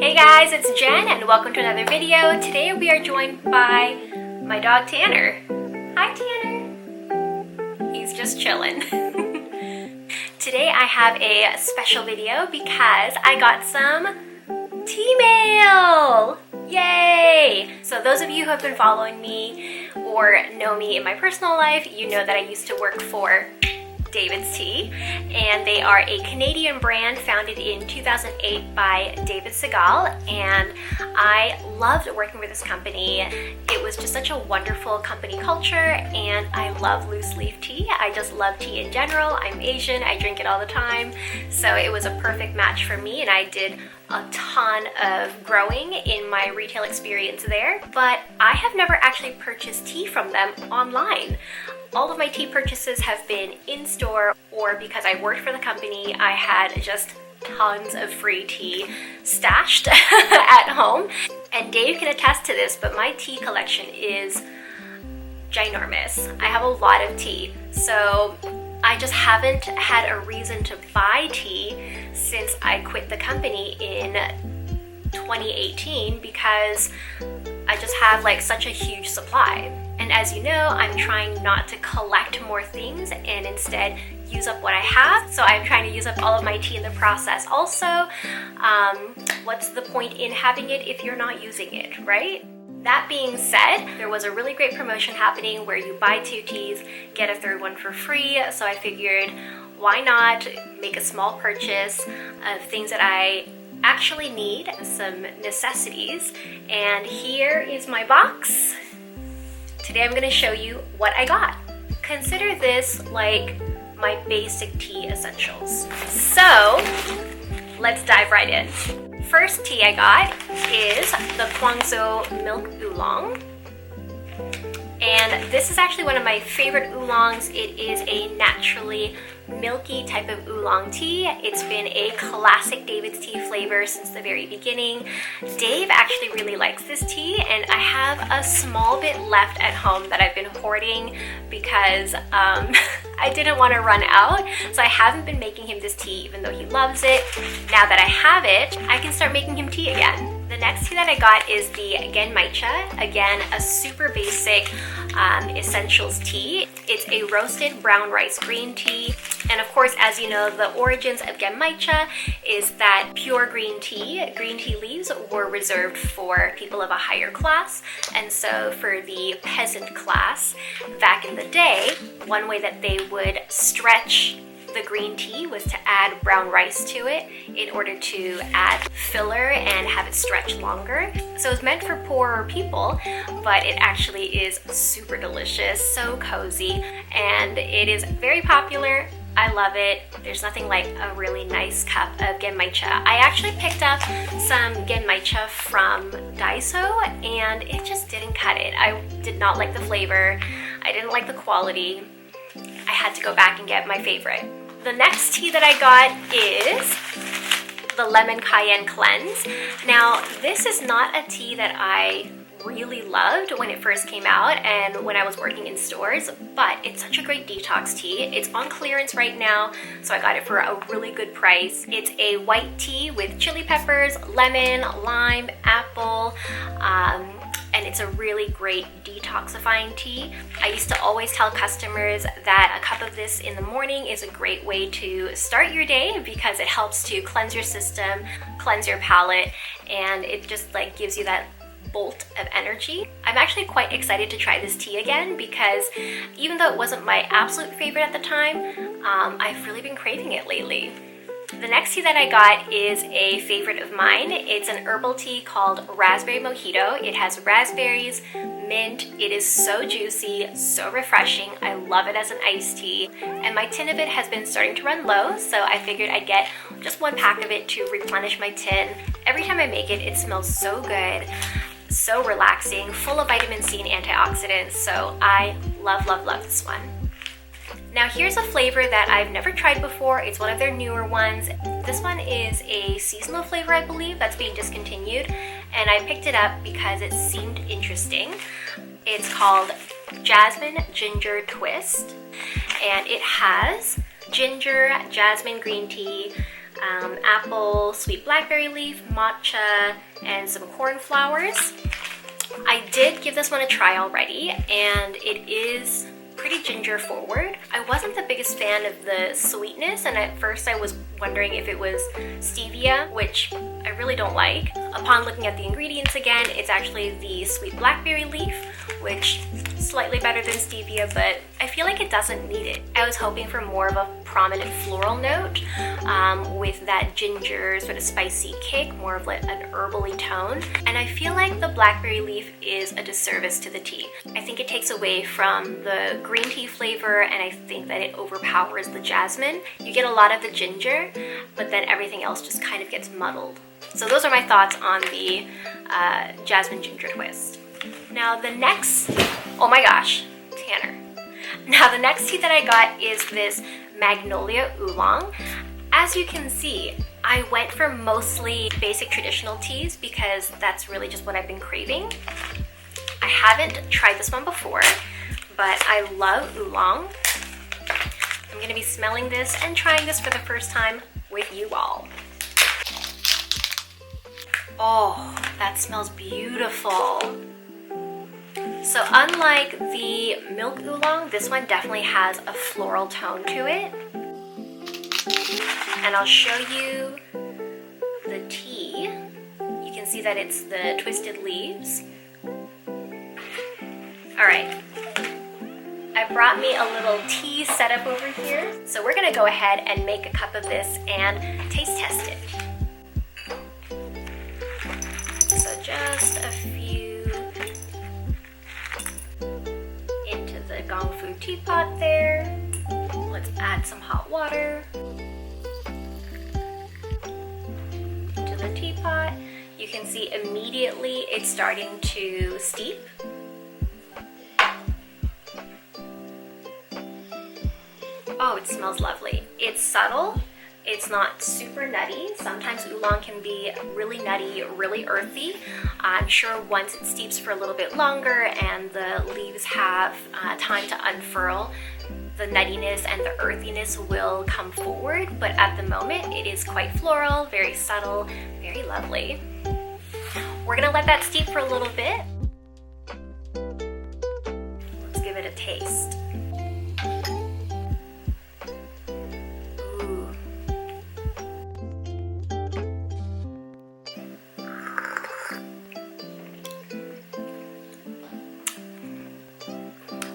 Hey guys, it's Jen and welcome to another video. Today we are joined by my dog Tanner. Hi Tanner. He's just chilling. Today I have a special video because I got some tea mail. Yay! So those of you who have been following me or know me in my personal life, you know that I used to work for David's Tea, and they are a Canadian brand founded in 2008 by David Segal, and I loved working with this company. It was just such a wonderful company culture, and I love loose leaf tea. I just love tea in general. I'm Asian, I drink it all the time, so it was a perfect match for me, and I did a ton of growing in my retail experience there, but I have never actually purchased tea from them online. All of my tea purchases have been in-store, or because I worked for the company, I had just tons of free tea stashed at home. And Dave can attest to this, but my tea collection is ginormous. I have a lot of tea, so I just haven't had a reason to buy tea since I quit the company in 2018 because I just have like such a huge supply. And as you know, I'm trying not to collect more things and instead use up what I have. So I'm trying to use up all of my tea in the process. Also, what's the point in having it if you're not using it, right? That being said, there was a really great promotion happening where you buy 2 teas, get a third one for free. So I figured, why not make a small purchase of things that I actually need, some necessities. And here is my box. Today I'm going to show you what I got. Consider this like my basic tea essentials. So let's dive right in. First tea I got is the Guangzhou milk oolong. And this is actually one of my favorite oolongs. It is a naturally milky type of oolong tea. It's been a classic David's Tea flavor since the very beginning. Dave actually really likes this tea, and I have a small bit left at home that I've been hoarding because I didn't want to run out. So I haven't been making him this tea even though he loves it. Now that I have it, I can start making him tea again. The next tea that I got is the Genmaicha. Again, a super basic essentials tea. It's a roasted brown rice green tea. And of course, as you know, the origins of Genmaicha is that pure green tea leaves were reserved for people of a higher class. And so for the peasant class back in the day, one way that they would stretch the green tea was to add brown rice to it in order to add filler and have it stretch longer. So it's meant for poorer people, but it actually is super delicious, so cozy, and it is very popular. I love it. There's nothing like a really nice cup of Genmaicha. I actually picked up some Genmaicha from Daiso and it just didn't cut it. I did not like the flavor. I didn't like the quality. I had to go back and get my favorite. The next tea that I got is the Lemon Cayenne Cleanse. Now, this is not a tea that I really loved when it first came out and when I was working in stores, but it's such a great detox tea. It's on clearance right now, so I got it for a really good price. It's a white tea with chili peppers, lemon, lime, apple, and it's a really great detoxifying tea. I used to always tell customers that a cup of this in the morning is a great way to start your day because it helps to cleanse your system, cleanse your palate, and it just like gives you that bolt of energy. I'm actually quite excited to try this tea again because even though it wasn't my absolute favorite at the time, I've really been craving it lately. The next tea that I got is a favorite of mine. It's an herbal tea called Raspberry Mojito. It has raspberries, mint. It is so juicy, so refreshing. I love it as an iced tea. And my tin of it has been starting to run low, so I figured I'd get just 1 pack of it to replenish my tin. Every time I make it, it smells so good, so relaxing, full of vitamin C and antioxidants. So I love, love, love this one. Now here's a flavor that I've never tried before. It's one of their newer ones. This one is a seasonal flavor, I believe, that's being discontinued. And I picked it up because it seemed interesting. It's called Jasmine Ginger Twist. And it has ginger, jasmine green tea, apple, sweet blackberry leaf, matcha, and some corn flowers. I did give this one a try already, and it is pretty ginger forward. I wasn't the biggest fan of the sweetness, and at first I was wondering if it was stevia, which I really don't like. Upon looking at the ingredients again, it's actually the sweet blackberry leaf, which is slightly better than stevia, but I feel like it doesn't need it. I was hoping for more of a prominent floral note with that ginger sort of spicy kick, more of like an herbally tone. And I feel like the blackberry leaf is a disservice to the tea. I think it takes away from the green tea flavor, and I think that it overpowers the jasmine. You get a lot of the ginger, but then everything else just kind of gets muddled. So those are my thoughts on the jasmine ginger twist. Now the next, oh my gosh, Tanner. Now the next tea that I got is this Magnolia Oolong. As you can see, I went for mostly basic traditional teas because that's really just what I've been craving. I haven't tried this one before, but I love oolong. I'm gonna be smelling this and trying this for the first time with you all. Oh, that smells beautiful. So unlike the milk oolong, this one definitely has a floral tone to it. And I'll show you the tea. You can see that it's the twisted leaves. All right, I brought me a little tea setup over here. So we're gonna go ahead and make a cup of this and taste test it. So just a few into the Guangzhou teapot there. Let's add some hot water into the teapot. You can see immediately it's starting to steep. Oh, it smells lovely. It's subtle. It's not super nutty. Sometimes oolong can be really nutty, really earthy. I'm sure once it steeps for a little bit longer and the leaves have time to unfurl, the nuttiness and the earthiness will come forward. But at the moment, it is quite floral, very subtle, very lovely. We're gonna let that steep for a little bit. Let's give it a taste.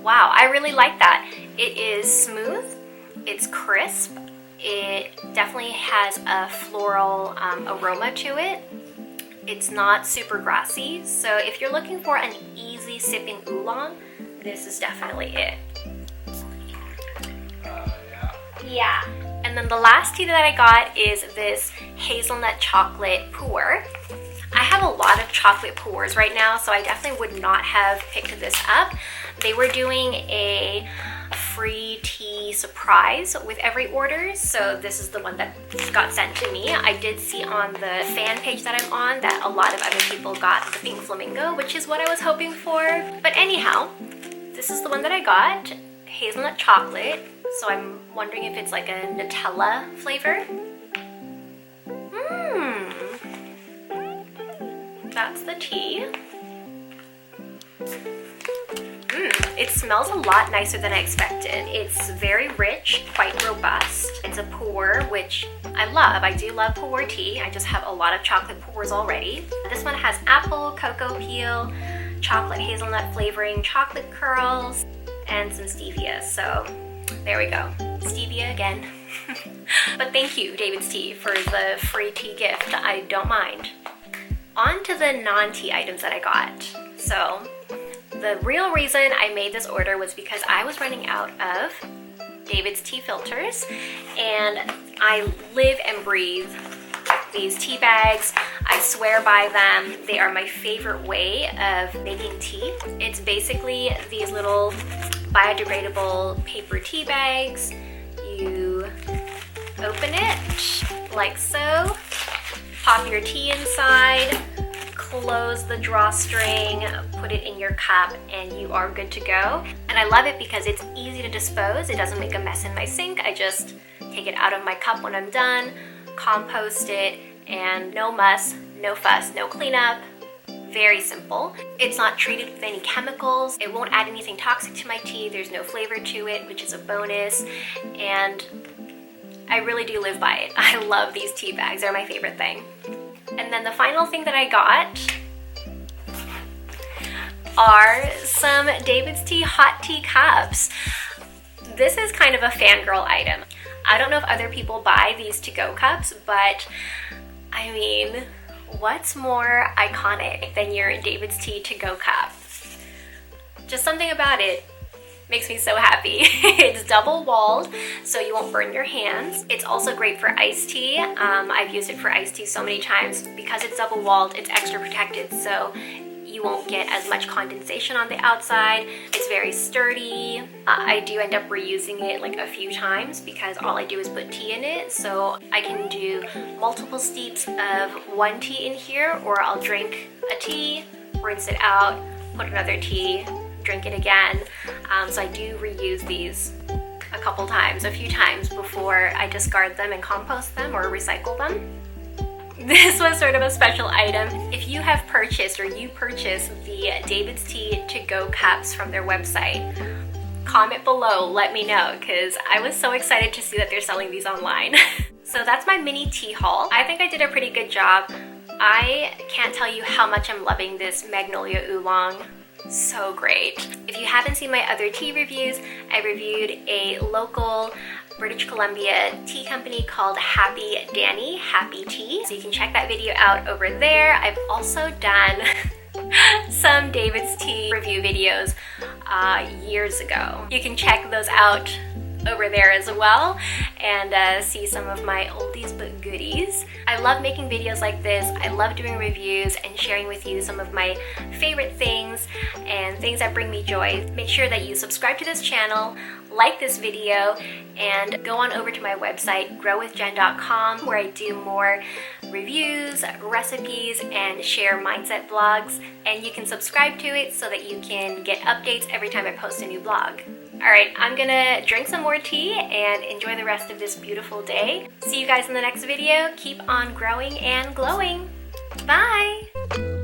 Wow, I really like that. It is smooth, it's crisp, it definitely has a floral aroma to it. It's not super grassy, so if you're looking for an easy sipping oolong, this is definitely it. Yeah. And then the last tea that I got is this hazelnut chocolate pour. I have a lot of chocolate pours right now, so I definitely would not have picked this up. They were doing a free tea surprise with every order, so this is the one that got sent to me. I did see on the fan page that I'm on that a lot of other people got the pink flamingo, which is what I was hoping for. But anyhow, this is the one that I got, hazelnut chocolate. So I'm wondering if it's like a Nutella flavor. That's the tea. It smells a lot nicer than I expected. It's very rich, quite robust. It's a pour, which I love. I do love pour tea. I just have a lot of chocolate pours already. This one has apple, cocoa peel, chocolate hazelnut flavoring, chocolate curls, and some stevia. So there we go. Stevia again. But thank you, David's Tea, for the free tea gift. I don't mind. On to the non-tea items that I got. So the real reason I made this order was because I was running out of David's tea filters, and I live and breathe these tea bags. I swear by them. They are my favorite way of making tea. It's basically these little biodegradable paper tea bags. You open it like so, pop your tea inside, close the drawstring, put it in your cup, and you are good to go. And I love it because it's easy to dispose. It doesn't make a mess in my sink. I just take it out of my cup when I'm done, compost it, and no muss, no fuss, no cleanup. Very simple. It's not treated with any chemicals. It won't add anything toxic to my tea. There's no flavor to it, which is a bonus. And I really do live by it. I love these tea bags. They're my favorite thing. And then the final thing that I got are some DAVIDsTEA hot tea cups. This is kind of a fangirl item. I don't know if other people buy these to-go cups, but I mean, what's more iconic than your DAVIDsTEA to-go cup? Just something about it makes me so happy. It's double walled, so you won't burn your hands. It's also great for iced tea. I've used it for iced tea so many times. Because it's double walled, it's extra protected, so you won't get as much condensation on the outside. It's very sturdy. I do end up reusing it like a few times because all I do is put tea in it. So I can do multiple steeps of one tea in here, or I'll drink a tea, rinse it out, put another tea, drink it again. So I do reuse these a few times before I discard them and compost them or recycle them. This was sort of a special item. If you have purchased or you purchased the DAVIDsTEA to-go cups from their website, comment below, let me know, because I was so excited to see that they're selling these online. So that's my mini tea haul. I think I did a pretty good job. I can't tell you how much I'm loving this Magnolia Oolong. So great. If you haven't seen my other tea reviews, I reviewed a local British Columbia tea company called Happy Danny, Happy Tea. So you can check that video out over there. I've also done some DAVIDsTEA review videos years ago. You can check those out over there as well and see some of my oldies but goodies. I love making videos like this. I love doing reviews and sharing with you some of my favorite things and things that bring me joy. Make sure that you subscribe to this channel, like this video, and go on over to my website, growwithjen.com, where I do more reviews, recipes, and share mindset blogs. And you can subscribe to it so that you can get updates every time I post a new blog. Alright, I'm gonna drink some more tea and enjoy the rest of this beautiful day. See you guys in the next video. Keep on growing and glowing. Bye!